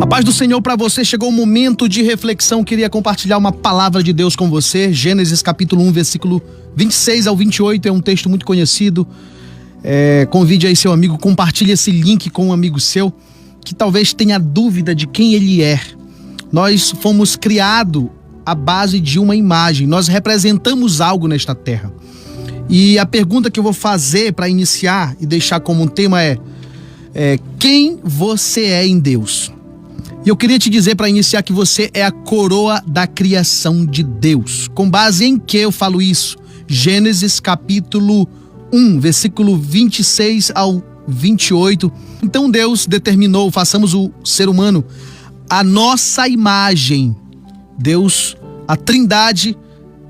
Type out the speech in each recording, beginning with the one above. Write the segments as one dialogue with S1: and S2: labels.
S1: A paz do Senhor para você, chegou o momento de reflexão. Queria compartilhar uma palavra de Deus com você. Gênesis capítulo 1, versículo 26 ao 28, é um texto muito conhecido. Convide aí seu amigo, compartilhe esse link com um amigo seu que talvez tenha dúvida de quem ele é. Nós fomos criados à base de uma imagem, nós representamos algo nesta terra. E a pergunta que eu vou fazer para iniciar e deixar como um tema é quem você é em Deus? E eu queria te dizer para iniciar que você é a coroa da criação de Deus. Com base em que eu falo isso? Gênesis capítulo 1, versículo 26 ao 28. Então Deus determinou, façamos o ser humano a nossa imagem. Deus, a Trindade,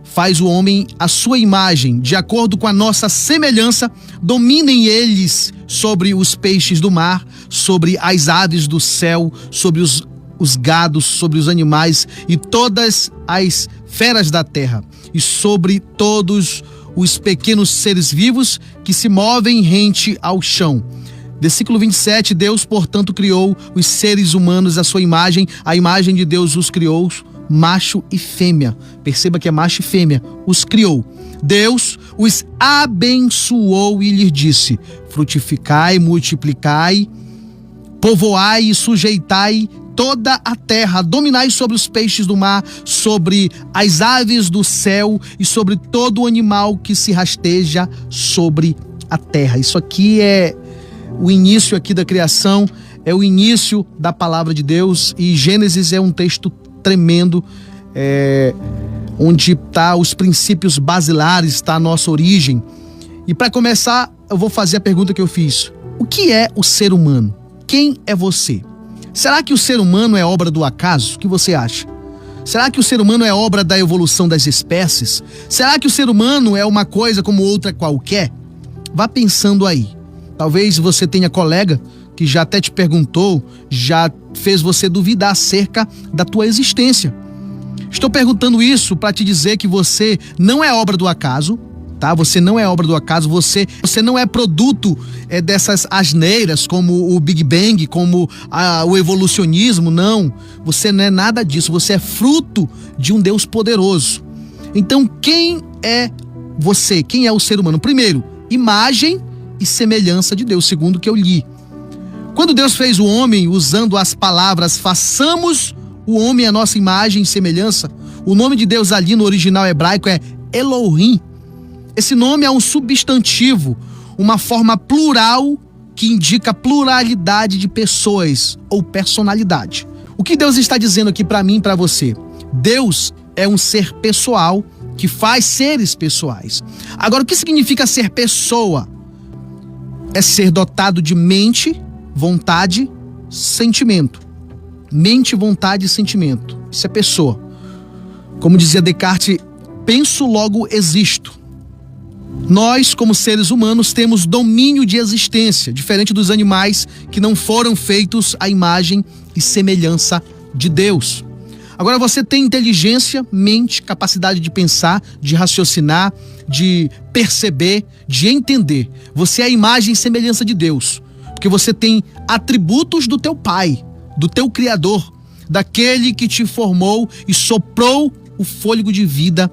S1: faz o homem à sua imagem, de acordo com a nossa semelhança. Dominem eles sobre os peixes do mar, sobre as aves do céu, sobre os gados, sobre os animais e todas as feras da terra, e sobre todos os pequenos seres vivos que se movem rente ao chão. Versículo 27, Deus, portanto, criou os seres humanos à sua imagem, a imagem de Deus os criou, macho e fêmea. Perceba que é macho e fêmea, os criou. Deus os abençoou e lhes disse: frutificai, multiplicai, povoai e sujeitai toda a terra, dominai sobre os peixes do mar, sobre as aves do céu e sobre todo o animal que se rasteja sobre a terra. Isso aqui é o início aqui da criação, é o início da palavra de Deus, e Gênesis é um texto tremendo, onde está os princípios basilares, está a nossa origem. E para começar, eu vou fazer a pergunta que eu fiz: o que é o ser humano? Quem é você? Será que o ser humano é obra do acaso? O que você acha? Será que o ser humano é obra da evolução das espécies? Será que o ser humano é uma coisa como outra qualquer? Vá pensando aí. Talvez você tenha colega que já até te perguntou, já fez você duvidar acerca da tua existência. Estou perguntando isso para te dizer que você não é obra do acaso, tá? Você não é obra do acaso, você não é produto dessas asneiras como o Big Bang, como o evolucionismo, não. Você não é nada disso, você é fruto de um Deus poderoso. Então, quem é você? Quem é o ser humano? Primeiro, imagem e semelhança de Deus, segundo o que eu li. Quando Deus fez o homem, usando as palavras façamos o homem à nossa imagem e semelhança, o nome de Deus ali no original hebraico é Elohim. Esse nome é um substantivo, uma forma plural que indica pluralidade de pessoas ou personalidade. O que Deus está dizendo aqui para mim e para você? Deus é um ser pessoal que faz seres pessoais. Agora, o que significa ser pessoa? É ser dotado de mente, vontade, sentimento. Mente, vontade e sentimento. Isso é pessoa. Como dizia Descartes, penso, logo existo. Nós, como seres humanos, temos domínio de existência, diferente dos animais que não foram feitos à imagem e semelhança de Deus. Agora, você tem inteligência, mente, capacidade de pensar, de raciocinar, de perceber, de entender. Você é a imagem e semelhança de Deus, porque você tem atributos do teu Pai, do teu Criador, daquele que te formou e soprou o fôlego de vida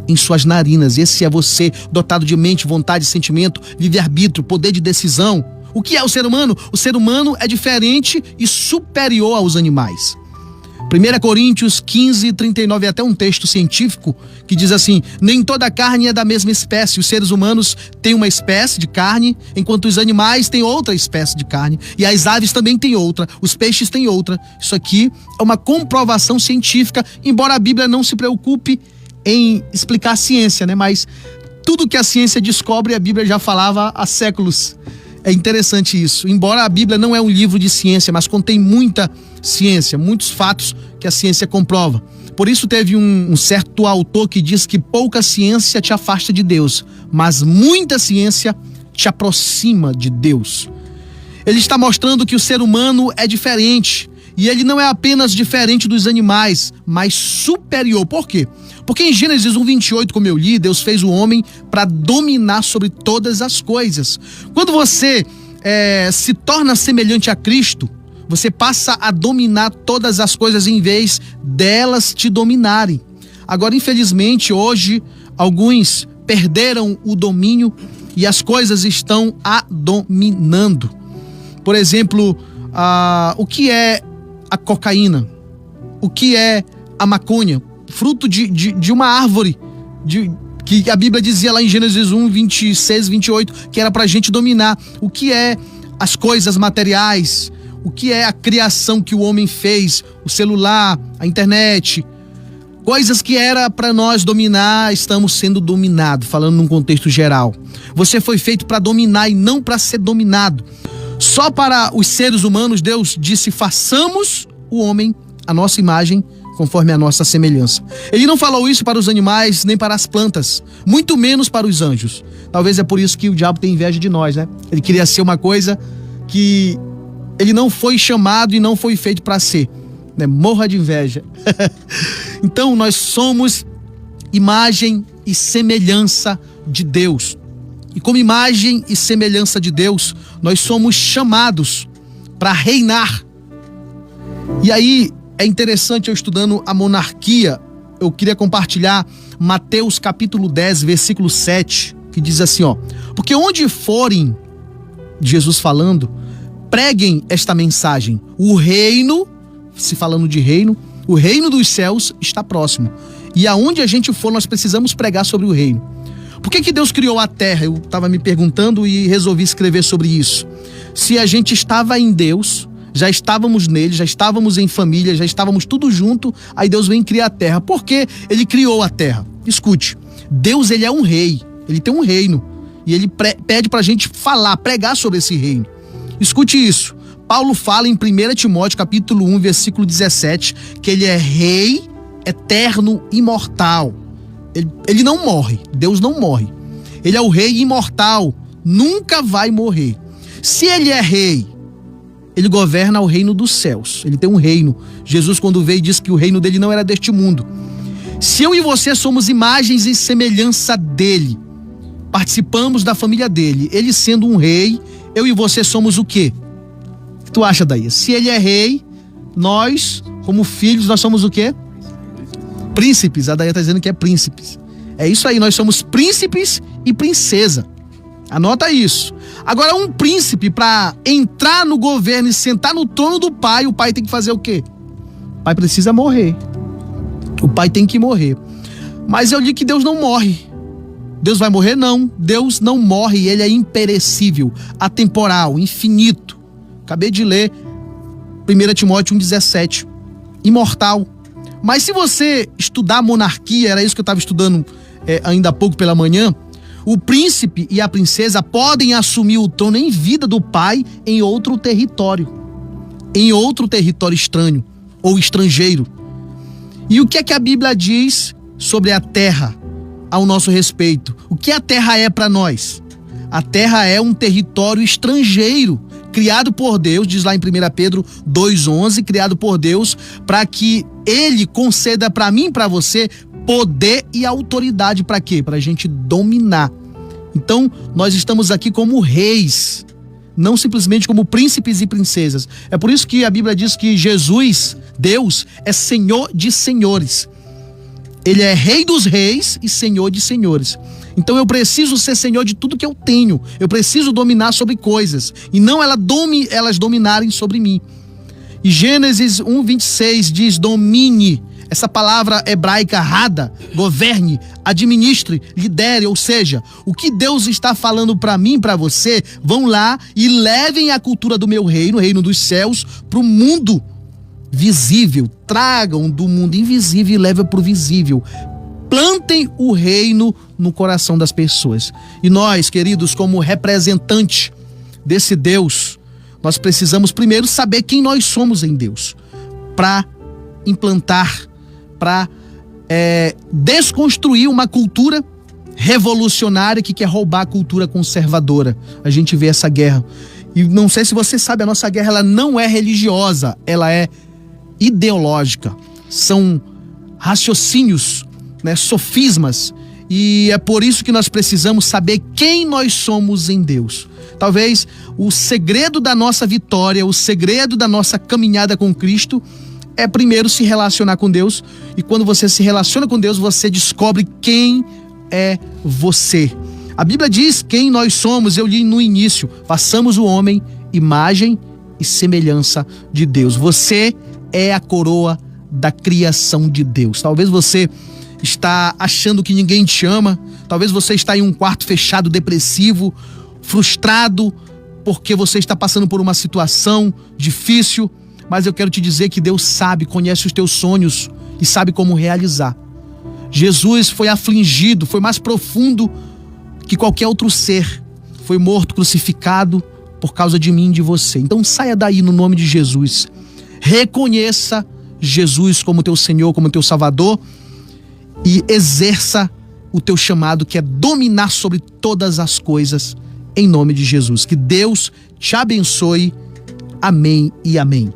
S1: em suas narinas. Esse é você, dotado de mente, vontade, sentimento, livre-arbítrio, poder de decisão. O que é o ser humano? O ser humano é diferente e superior aos animais. 1 Coríntios 15, 39 é até um texto científico que diz assim: nem toda carne é da mesma espécie. Os seres humanos têm uma espécie de carne, enquanto os animais têm outra espécie de carne. E as aves também têm outra, os peixes têm outra. Isso aqui é uma comprovação científica, embora a Bíblia não se preocupe em explicar a ciência, né? Mas tudo que a ciência descobre, a Bíblia já falava há séculos. É interessante isso. Embora a Bíblia não é um livro de ciência, mas contém muita ciência, muitos fatos que a ciência comprova. Por isso teve um certo autor que diz que pouca ciência te afasta de Deus, mas muita ciência te aproxima de Deus. Ele está mostrando que o ser humano é diferente. E ele não é apenas diferente dos animais, mas superior. Por quê? Porque em Gênesis 1:28, como eu li, Deus fez o homem para dominar sobre todas as coisas. Quando você se torna semelhante a Cristo, Você passa a dominar todas as coisas em vez delas te dominarem. Agora, infelizmente, hoje, alguns perderam o domínio e as coisas estão a dominando. Por exemplo, o que é a cocaína? O que é a maconha? Fruto de uma árvore, que a Bíblia dizia lá em Gênesis 1, 26, 28, que era pra gente dominar. O que é as coisas materiais? O que é a criação que o homem fez? O celular, a internet. Coisas que era para nós dominar, estamos sendo dominados, falando num contexto geral. Você foi feito para dominar e não para ser dominado. Só para os seres humanos, Deus disse: façamos o homem à nossa imagem, conforme a nossa semelhança. Ele não falou isso para os animais, nem para as plantas, muito menos para os anjos. Talvez é por isso que o diabo tem inveja de nós, né? Ele queria ser uma coisa que ele não foi chamado e não foi feito para ser, né? Morra de inveja. Então nós somos imagem e semelhança de Deus. E como imagem e semelhança de Deus, nós somos chamados para reinar. E aí é interessante, eu estudando a monarquia, eu queria compartilhar Mateus capítulo 10, versículo 7, que diz assim, ó: porque onde forem, Jesus falando, preguem esta mensagem: o reino, se falando de reino, o reino dos céus está próximo. E aonde a gente for, nós precisamos pregar sobre o reino. Por que Deus criou a terra? Eu estava me perguntando e resolvi escrever sobre isso. Se a gente estava em Deus, já estávamos nele, já estávamos em família, já estávamos tudo junto, aí Deus vem criar a terra. Por que ele criou a terra? Escute, Deus, ele é um rei, ele tem um reino, e ele pede pra gente falar, pregar sobre esse reino. Escute isso, Paulo fala em 1 Timóteo capítulo 1, versículo 17, que ele é rei eterno, imortal. Ele não morre, Deus não morre. Ele é o rei imortal, nunca vai morrer. Se ele é rei, ele governa o reino dos céus, ele tem um reino. Jesus, quando veio, disse que o reino dele não era deste mundo. Se eu e você somos imagens e semelhança dele, participamos da família dele, ele sendo um rei, eu e você somos o quê? O que tu acha, Daí? Se ele é rei, nós, como filhos, nós somos o quê? Príncipes. A Daí está dizendo que é príncipes. É isso aí, nós somos príncipes e princesa. Anota isso. Agora, um príncipe, para entrar no governo e sentar no trono do pai, o pai tem que fazer o quê? O pai precisa morrer. O pai tem que morrer. Mas eu li que Deus não morre. Deus vai morrer? Não. Deus não morre, ele é imperecível, atemporal, infinito. Acabei de ler 1 Timóteo 1,17. Imortal. Mas se você estudar monarquia, era isso que eu estava estudando ainda há pouco pela manhã, o príncipe e a princesa podem assumir o trono em vida do pai em outro território estranho ou estrangeiro. E o que é que a Bíblia diz sobre a terra ao nosso respeito? O que a terra é para nós? A terra é um território estrangeiro, criado por Deus, diz lá em 1 Pedro 2,11, criado por Deus para que ele conceda para mim e para você poder e autoridade. Para quê? Para a gente dominar. Então, nós estamos aqui como reis, não simplesmente como príncipes e princesas. É por isso que a Bíblia diz que Jesus, Deus, é Senhor de senhores. Ele é Rei dos reis e Senhor de senhores. Então eu preciso ser senhor de tudo que eu tenho. Eu preciso dominar sobre coisas e não elas dominarem sobre mim. E Gênesis 1:26 diz: domine. Essa palavra hebraica rada, governe, administre, lidere, ou seja, o que Deus está falando para mim, para você, vão lá e levem a cultura do meu reino, o reino dos céus, para o mundo visível. Tragam do mundo invisível e levem para o visível. Plantem o reino no coração das pessoas. E nós, queridos, como representante desse Deus, nós precisamos primeiro saber quem nós somos em Deus, para implantar, para desconstruir uma cultura revolucionária que quer roubar a cultura conservadora. A gente vê essa guerra. E não sei se você sabe, a nossa guerra ela não é religiosa, ela é ideológica. São raciocínios, sofismas. E é por isso que nós precisamos saber quem nós somos em Deus. Talvez o segredo da nossa vitória, o segredo da nossa caminhada com Cristo é primeiro se relacionar com Deus. E quando você se relaciona com Deus, você descobre quem é você. A Bíblia diz quem nós somos, eu li no início: façamos o homem imagem e semelhança de Deus. Você é a coroa da criação de Deus. Talvez você está achando que ninguém te ama, talvez você está em um quarto fechado, depressivo, frustrado, porque você está passando por uma situação difícil, mas eu quero te dizer que Deus sabe, conhece os teus sonhos e sabe como realizar. Jesus foi afligido, foi mais profundo que qualquer outro ser, foi morto, crucificado por causa de mim e de você. Então saia daí no nome de Jesus, reconheça Jesus como teu Senhor, como teu Salvador, e exerça o teu chamado, que é dominar sobre todas as coisas, em nome de Jesus. Que Deus te abençoe. Amém e amém.